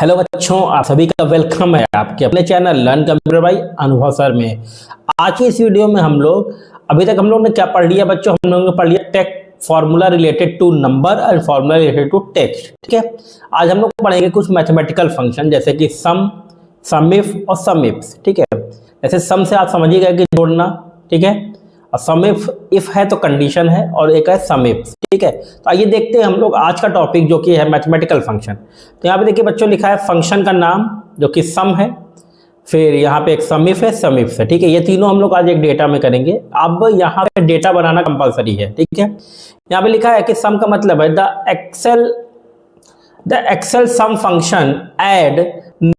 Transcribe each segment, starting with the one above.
Hello बच्चों, आप सभी का वेलकम है आपके अपने चैनल लर्न कंप्यूटर बाय अनुभव सर में। आज की इस वीडियो में हम लोग अभी तक हम लोग ने क्या पढ़ लिया बच्चों, हम लोगों ने पढ़ लिया text formula related to number and formula related to text. ठीक है, आज हम लोग पढ़ेंगे कुछ मैथमेटिकल फंक्शन जैसे कि सम, सम इफ और सम इफ्स। ठीक है, जैसे सम से आप समझिएगा कि जोड़ना, ठीक है, और सम इफ है तो कंडीशन है और एक है सम इफ। ठीक है, तो आइए देखते हैं हम लोग आज का टॉपिक जो कि है मैथमेटिकल फंक्शन। तो यहाँ पे देखिए बच्चों लिखा है फंक्शन का नाम जो कि सम है, फिर यहाँ पे एक सम इफ है, सम इफ है। ठीक है, ये तीनों हम लोग आज एक डेटा में करेंगे। अब यहाँ पे डेटा बनाना कंपलसरी है। ठीक है, यहाँ पे लिखा है कि सम का मतलब है the excel sum function add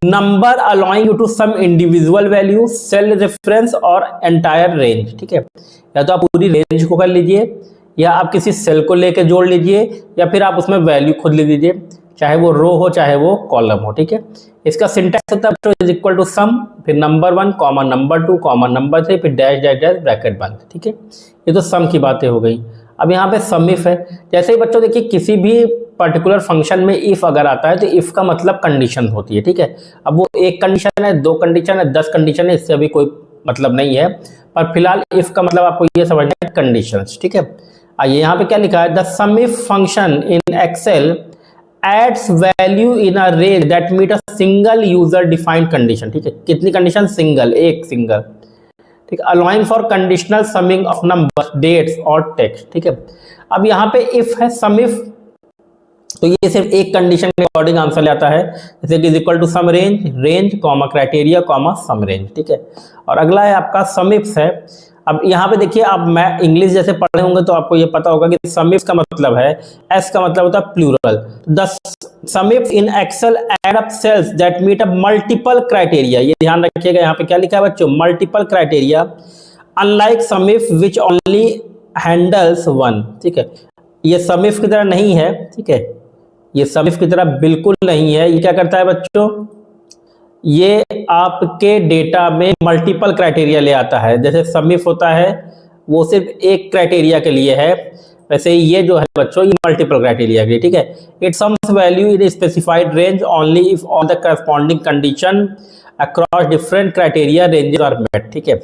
number allowing you to sum individual value, cell reference और entire range। ठीक है, या तो आप पूरी रेंज को कर लीजिए या आप किसी सेल को लेकर जोड़ लीजिए या फिर आप उसमें वैल्यू खुद ले लीजिए, चाहे वो रो हो चाहे वो कॉलम हो। ठीक है, इसका सिंटैक्स होता है इज इक्वल टू सम, फिर number 1 comma number 2 comma number 3 फिर डैश डैश डैश ब्रैकेट बंद। ठीक है, ये तो सम की बातें हो गई। अब यहाँ पे सम इफ है। जैसे ही बच्चों देखिए किसी भी पर्टिकुलर फंक्शन में इफ अगर आता है तो इफ का मतलब कंडीशन होती है। ठीक है, अब वो एक कंडीशन है, 2 कंडीशन है, 10 कंडीशन है, इससे अभी कोई मतलब नहीं है, पर फिलहाल इफ का मतलब आपको ये समझना है कंडीशंस। ठीक है, आइए यहाँ पे क्या लिखा है, the sum if function in Excel adds value in a range that meet a single user defined condition. ठीक है, कितनी कंडीशन? सिंगल, एक सिंगल। ठीक है, allowing for conditional summing of number, dates और टेक्स्ट। ठीक है, अब यहाँ पे इफ है, सम इफ, तो ये सिर्फ एक कंडीशन के अकॉर्डिंग आंसर ले आता है, जैसे कि is equal to sum range, range comma criteria comma sum range. ठीक है, और अगला है आपका सम इफ्स है। अब यहाँ पे देखिए, आप मैं इंग्लिश जैसे पढ़े होंगे तो आपको ये पता होगा कि सम इफ्स का मतलब है, एस का मतलब होता है plural. The sum if in Excel add up cells that meet up multiple criteria. ये ध्यान रखिएगा, यहाँ पे क्या लिखा है बच्चों, multiple criteria, unlike sum if which only handles one. ठीक है, ये सम इफ की तरह नहीं है। ठीक है, ये सम इफ की तरह बिल्कुल नहीं है। ये क्या करता है बच्चों, ये आपके डेटा में मल्टीपल क्राइटेरिया ले आता है। जैसे सम इफ होता है वो सिर्फ एक क्राइटेरिया के लिए है, वैसे ये जो है बच्चों ये मल्टीपल क्राइटेरिया के लिए। ठीक है, it sums value in specified range only if all the corresponding condition across different criteria ranges are met. ठीक है,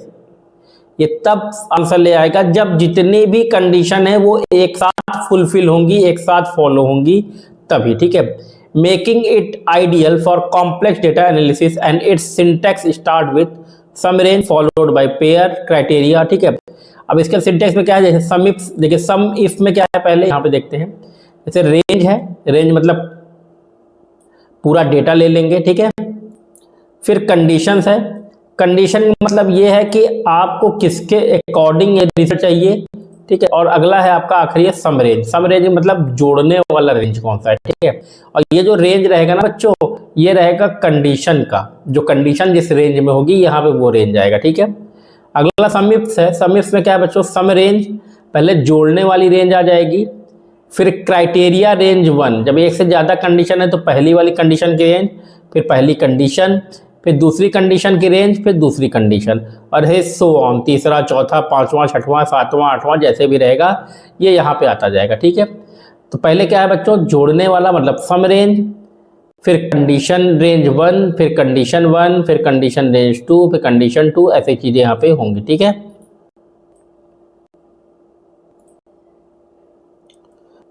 ये तब आंसर ले आएगा जब जितनी भी कंडीशन है वो एक साथ फुलफिल होंगी, एक साथ फॉलो होंगी, तभी। ठीक है, making it ideal for complex data analysis and its syntax start with sum range followed by pair criteria. ठीक है, अब इसके सिंटैक्स में क्या है, जैसे सम इफ, देखिए सम इफ में क्या है पहले यहाँ पे देखते हैं, जैसे रेंज है, रेंज मतलब पूरा डेटा ले लेंगे। ठीक है, फिर कंडीशंस है, कंडीशन मतलब ये है कि आपको किसके अकॉर्डिंग ये रिजल्ट चाहिए। ठीक है, और अगला है आपका आखिरी है सम रेंज। सम रेंज मतलब जोड़ने वाला रेंज कौन सा है। ठीक है, और ये जो रेंज रहेगा ना बच्चों, ये रहेगा कंडीशन का, जो कंडीशन जिस रेंज में होगी यहाँ पे वो रेंज आएगा। ठीक है, अगला सम इफ्स है। सम इफ्स में क्या है बच्चों, सम रेंज पहले जोड़ने वाली रेंज आ जाएगी, फिर क्राइटेरिया रेंज 1, जब एक से ज्यादा कंडीशन है तो पहली वाली कंडीशन की रेंज, फिर पहली कंडीशन, फिर दूसरी कंडीशन की रेंज, फिर दूसरी कंडीशन, और है सो ऑन, तीसरा, चौथा, पांचवा, छठवां, सातवां, आठवां, जैसे भी रहेगा ये यहाँ पे आता जाएगा। ठीक है, तो पहले क्या है बच्चों, जोड़ने वाला मतलब सम रेंज, फिर कंडीशन रेंज 1, फिर कंडीशन 1, फिर कंडीशन रेंज 2, फिर कंडीशन 2, ऐसी चीजें यहाँ पे होंगी। ठीक है,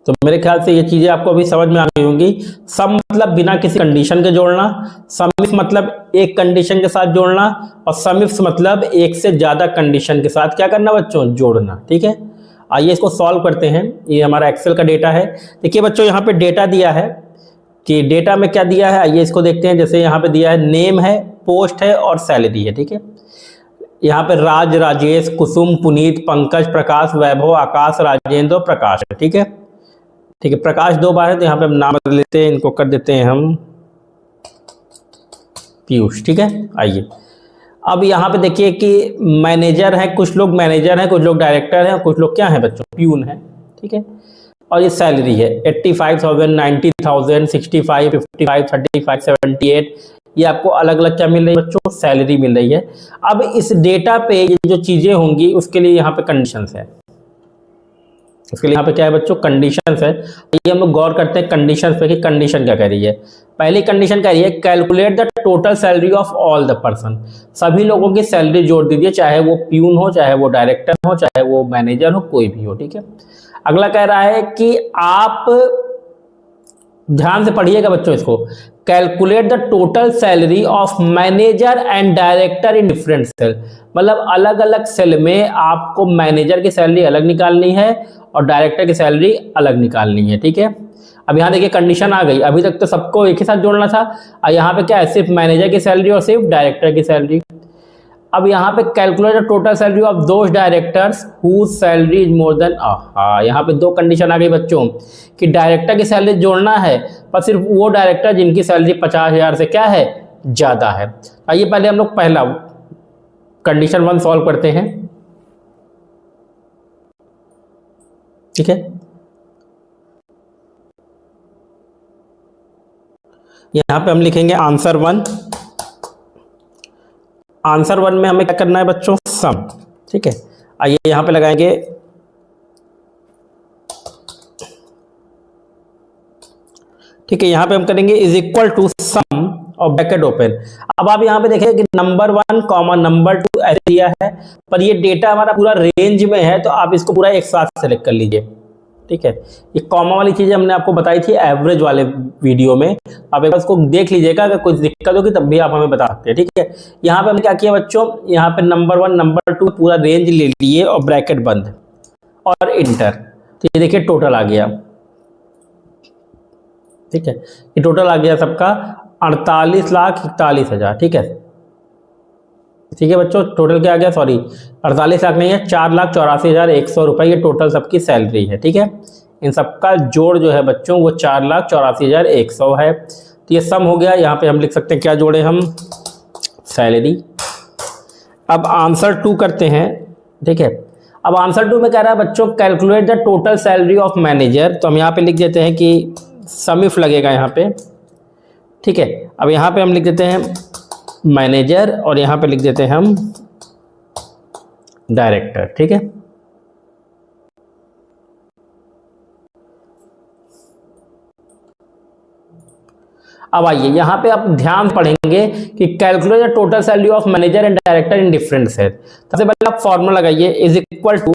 तो मेरे ख्याल से ये चीजें आपको अभी समझ में आ गई होंगी। सम मतलब बिना किसी कंडीशन के जोड़ना, सम इफ मतलब एक कंडीशन के साथ जोड़ना, और सम इफ मतलब एक से ज्यादा कंडीशन के साथ क्या करना बच्चों, जोड़ना। ठीक है, आइए इसको सॉल्व करते हैं। ये हमारा एक्सेल का डेटा है। देखिए बच्चों यहाँ पे डेटा दिया है कि डेटा में क्या दिया है, आइए इसको देखते हैं। जैसे यहाँ पे दिया है नेम है, पोस्ट है और सैलरी है। ठीक है, यहाँ पे राज, राजेश, कुसुम, पुनीत, पंकज, प्रकाश, वैभव, आकाश, राजेंद्र, प्रकाश है। ठीक है, ठीक है, प्रकाश 2 बार है तो यहाँ पे हम नाम बदल लेते हैं, इनको कर देते हैं हम पीयूष। ठीक है, आइए अब यहाँ पे देखिए कि मैनेजर है, कुछ लोग मैनेजर हैं, कुछ लोग डायरेक्टर हैं, कुछ लोग क्या हैं बच्चों, प्यून है। ठीक है, और ये सैलरी है 85,000, 90,000, 65, 55, 35, 78, ये आपको अलग अलग क्या मिल रही है बच्चों, सैलरी मिल रही है। अब इस डेटा पे ये जो चीजें होंगी उसके लिए यहाँ पे कंडीशंस है। इसके लिए यहाँ पे क्या है बच्चों, कंडीशंस है। ये हम लोग गौर करते हैं कंडीशंस पे कि कंडीशन क्या कह रही है। पहली कंडीशन कह रही है calculate the total salary of all the person, सभी लोगों की सैलरी जोड़ दीजिए, चाहे वो प्यून हो, चाहे वो डायरेक्टर हो, चाहे वो मैनेजर हो, कोई भी हो, ठीक है। अगला कह रहा है कि आप ध्यान से पढ़िएगा बच्चों इसको, calculate the total salary of manager and director in different cell, मतलब अलग अलग सेल में आपको मैनेजर की सैलरी अलग निकालनी है और डायरेक्टर की सैलरी अलग निकालनी है, ठीक है। अब यहाँ देखिए कंडीशन आ गई, अभी तक तो सबको एक ही साथ जोड़ना था, और यहाँ पे क्या है, सिर्फ मैनेजर की सैलरी और सिर्फ डायरेक्टर की सैलरी। अब यहाँ पे calculate the total salary of those directors whose salary is more than, यहाँ पे दो कंडीशन आ गई बच्चों कि डायरेक्टर की सैलरी जोड़ना है, पर सिर्फ वो डायरेक्टर जिनकी सैलरी 50,000 से क्या है, ज्यादा है। आइए पहले हम लोग पहला कंडीशन 1 सॉल्व करते हैं, ठीक है। यहाँ पे हम लिखेंगे आंसर 1। आंसर 1 में हमें क्या करना है बच्चों, सम, ठीक है। आइए यहां पे लगाएंगे, ठीक है। यहां पे हम करेंगे इज इक्वल टू सम और ब्रैकेट ओपन। अब आप यहां पे देखें कि नंबर 1 कॉमा नंबर 2 ऐसे दिया है, पर ये डेटा हमारा पूरा रेंज में है, तो आप इसको पूरा एक साथ सेलेक्ट कर लीजिए, ठीक है। ये कॉमा वाली चीजें हमने आपको बताई थी एवरेज वाले वीडियो में, आप एक बार इसको देख लीजिएगा, अगर कुछ दिक्कत होगी तब भी आप हमें बता सकते हैं, ठीक है। यहाँ पे हमने क्या किया बच्चों, यहाँ पे नंबर 1 नंबर 2 पूरा रेंज ले लिए और ब्रैकेट बंद और इंटर, तो ये देखिए टोटल आ गया, ठीक है। ये टोटल आ गया सबका 48,41,000, ठीक है, ठीक है बच्चों। टोटल क्या आ गया, सॉरी 48 लाख नहीं है, 4,84,100 रुपये ये टोटल सबकी सैलरी है, ठीक है। इन सबका जोड़ जो है बच्चों वो 4,84,100 है, तो ये सम हो गया। यहाँ पे हम लिख सकते हैं क्या जोड़े हम, सैलरी। अब आंसर 2 करते हैं, ठीक है। अब आंसर 2 में कह रहा है बच्चों calculate the total salary of manager, तो हम यहाँ पे लिख देते हैं कि सम इफ लगेगा यहाँ पे, ठीक है। अब यहाँ पे हम लिख देते हैं मैनेजर और यहाँ पे लिख देते हैं हम डायरेक्टर, ठीक है। अब आइए यहाँ पे आप ध्यान पढ़ेंगे कि calculate the total salary of manager and director in different cell. सबसे पहले आप फॉर्मूला लगाइए, is equal to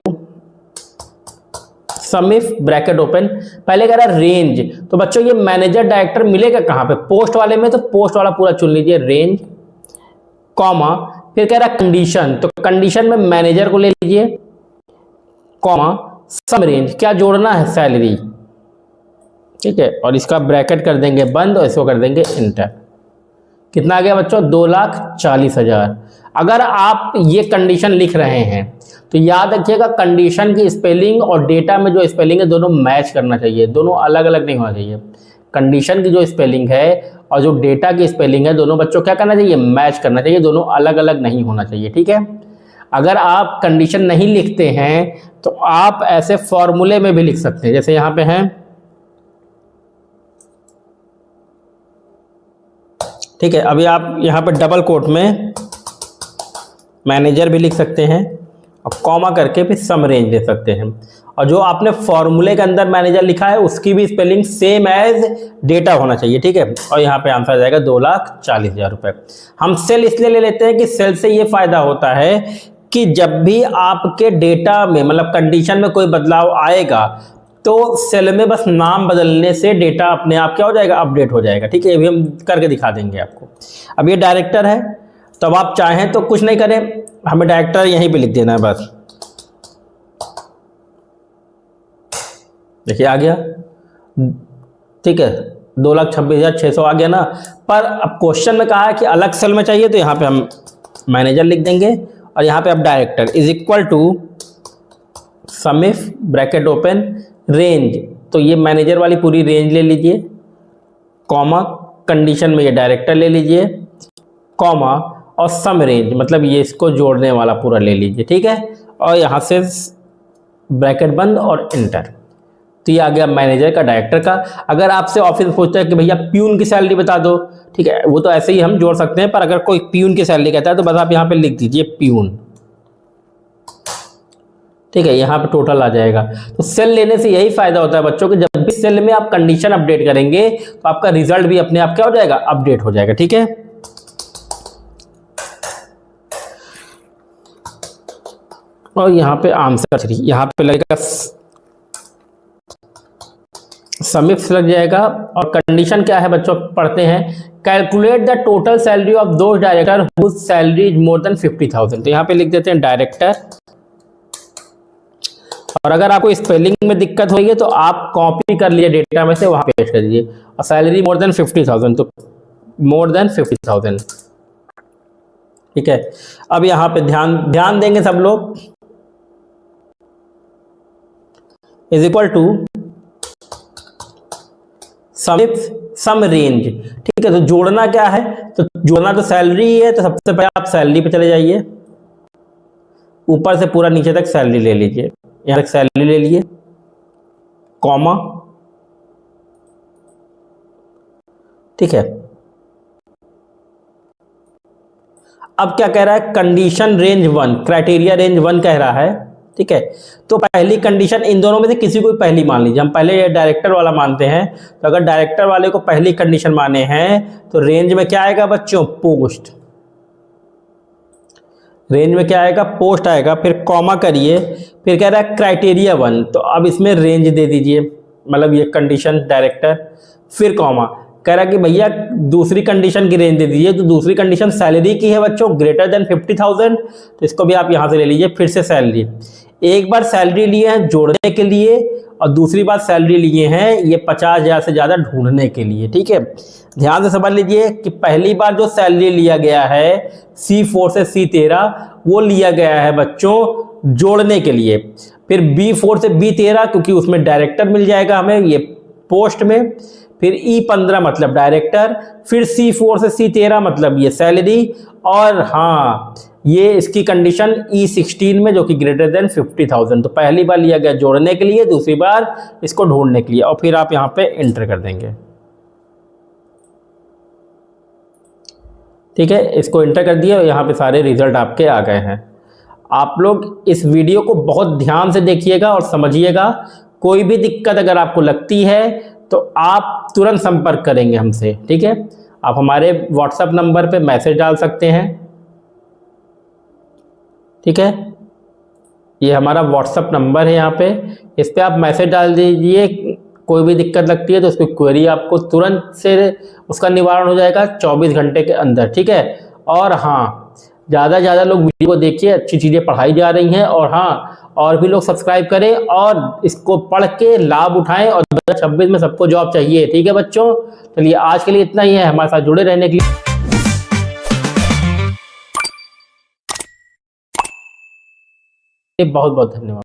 sum if bracket open, पहले कह रहा है रेंज, तो बच्चों ये मैनेजर डायरेक्टर मिलेगा कहाँ पे, पोस्ट वाले में, तो पोस्ट वाला पूरा चुन लीजिए, रेंज, कॉमा, फिर कह रहा है कंडीशन, तो कंडीशन में मैनेजर को ले लीजिए, कॉमा, सम रेंज, क्या जोड़ना है, सैलरी, ठीक है। और इसका ब्रैकेट कर देंगे बंद और इसको कर देंगे इंटर। कितना आ गया बच्चों, 2,40,000। अगर आप ये कंडीशन लिख रहे हैं तो याद रखिएगा कंडीशन की स्पेलिंग और डेटा में जो स्पेलिंग है दोनों मैच करना चाहिए, दोनों अलग अलग नहीं होना चाहिए। कंडीशन की जो स्पेलिंग है और जो डेटा की स्पेलिंग है दोनों बच्चों क्या करना चाहिए, मैच करना चाहिए, दोनों अलग अलग नहीं होना चाहिए, ठीक है। अगर आप कंडीशन नहीं लिखते हैं तो आप ऐसे फॉर्मूले में भी लिख सकते हैं, जैसे यहां पे है, ठीक है। अभी आप यहाँ पे डबल कोट में मैनेजर भी लिख सकते हैं और कॉमा करके फिर सम रेंज ले सकते हैं, और जो आपने फॉर्मूले के अंदर मैनेजर लिखा है उसकी भी स्पेलिंग सेम एज डेटा होना चाहिए, ठीक है। और यहाँ पे आंसर आ जाएगा 2,40,000 रुपये। हम सेल इसलिए ले लेते हैं कि सेल से ये फायदा होता है कि जब भी आपके डेटा में मतलब कंडीशन में कोई बदलाव आएगा तो सेल में बस नाम बदलने से डेटा अपने आप क्या हो जाएगा, अपडेट हो जाएगा, ठीक है। ये भी हम करके दिखा देंगे आपको। अब ये डायरेक्टर है, तो अब आप चाहें तो कुछ नहीं करें, हमें डायरेक्टर यहीं पे लिख देना है बस, देखिए आ गया, ठीक है, 2,26,600 आ गया ना। पर अब क्वेश्चन में कहा है कि अलग सेल में चाहिए, तो यहाँ पे हम मैनेजर लिख देंगे और यहाँ पे अब director is equal to sum if bracket open range, तो ये मैनेजर वाली पूरी रेंज ले लीजिए, कॉमा, कंडीशन में ये डायरेक्टर ले लीजिए, कॉमा, और सम रेंज मतलब ये इसको जोड़ने वाला पूरा ले लीजिए, ठीक है। और यहाँ से ब्रैकेट बंद और इंटर, तो ये आ गया मैनेजर का, डायरेक्टर का। अगर आपसे ऑफिस पूछता है कि भैया प्यून की सैलरी बता दो, ठीक है, वो तो ऐसे ही हम जोड़ सकते हैं, पर अगर कोई प्यून की सैलरी कहता है तो बस आप यहाँ पे लिख दीजिए प्यून, ठीक है, यहाँ पे टोटल आ जाएगा। तो सेल लेने से यही फायदा होता है बच्चों कि जब भी सेल में आप कंडीशन अपडेट करेंगे तो आपका रिजल्ट भी अपने आप क्या हो जाएगा, अपडेट हो जाएगा। ठीक है, और यहाँ पे आंसर 3, यहाँ पे लगेगा सम इफ लग जाएगा। और कंडीशन क्या है बच्चों, पढ़ते हैं, calculate the total salary of those director whose salary is more than 50,000। तो यहाँ पे लिख देते हैं डायरेक्टर, और अगर आपको स्पेलिंग में दिक्कत होगी तो आप कॉपी कर लिए डेटा में से, वहां पेस्ट कर दीजिए। और सैलरी मोर देन 50,000, तो मोर देन 50,000। ठीक है, अब यहाँ पे ध्यान देंगे सब लोग, is equal to sum range. ठीक है, तो जोड़ना क्या है, तो जोड़ना तो सैलरी है, तो सबसे पहले आप सैलरी पे चले जाइए, ऊपर से पूरा नीचे तक सैलरी ले लीजिए, यहां तक सैलरी ले लिए, कॉमा। ठीक है, अब क्या कह रहा है, कंडीशन रेंज 1, क्राइटेरिया रेंज 1 कह रहा है। ठीक है, तो पहली कंडीशन इन दोनों में से किसी को पहली मान लीजिए। हम पहले डायरेक्टर वाला मानते हैं, तो अगर डायरेक्टर वाले को पहली कंडीशन माने हैं तो रेंज में क्या आएगा बच्चों, पोस्ट। रेंज में क्या आएगा, पोस्ट आएगा, फिर कॉमा करिए, फिर कह रहा है क्राइटेरिया 1, तो अब इसमें रेंज दे दीजिए, मतलब ये कंडीशन डायरेक्टर, फिर कॉमा, कह रहा है कि भैया दूसरी कंडीशन की रेंज दे दीजिए। तो दूसरी कंडीशन सैलरी की है बच्चों, ग्रेटर देन 50,000, तो इसको भी आप यहां से ले लीजिए। फिर से सैलरी, एक बार सैलरी लिए हैं जोड़ने के लिए, और दूसरी बार सैलरी लिए हैं ये 50,000 से ज़्यादा ढूंढने के लिए। ठीक है, ध्यान से समझ लीजिए कि पहली बार जो सैलरी लिया गया है C4 से C13, वो लिया गया है बच्चों जोड़ने के लिए। फिर B4 से B13 क्योंकि उसमें डायरेक्टर मिल जाएगा हमें ये पोस्ट में, फिर E15 मतलब डायरेक्टर, फिर C4 से C13 मतलब ये सैलरी, और हाँ ये इसकी कंडीशन E16 में जो कि ग्रेटर देन 50,000। तो पहली बार लिया गया जोड़ने के लिए, दूसरी बार इसको ढूंढने के लिए, और फिर आप यहाँ पे एंटर कर देंगे। ठीक है, इसको एंटर कर दिया और यहाँ पे सारे रिजल्ट आपके आ गए हैं। आप लोग इस वीडियो को बहुत ध्यान से देखिएगा और समझिएगा। कोई भी दिक्कत अगर आपको लगती है तो आप तुरंत संपर्क करेंगे हमसे। ठीक है, आप हमारे व्हाट्सएप नंबर पे मैसेज डाल सकते हैं। ठीक है, ये हमारा व्हाट्सएप नंबर है, यहाँ पे इस पे आप मैसेज डाल दीजिए। कोई भी दिक्कत लगती है तो उसकी क्वेरी आपको तुरंत से उसका निवारण हो जाएगा 24 घंटे के अंदर। ठीक है, और हाँ ज़्यादा से ज़्यादा लोग वीडियो को देखिए, अच्छी चीज़ें पढ़ाई जा रही हैं। और हाँ, और भी लोग सब्सक्राइब करें और इसको पढ़ के लाभ उठाएं। और 2026 में सबको जॉब चाहिए। ठीक है बच्चों, चलिए आज के लिए इतना ही है। हमारे साथ जुड़े रहने के लिए बहुत बहुत धन्यवाद।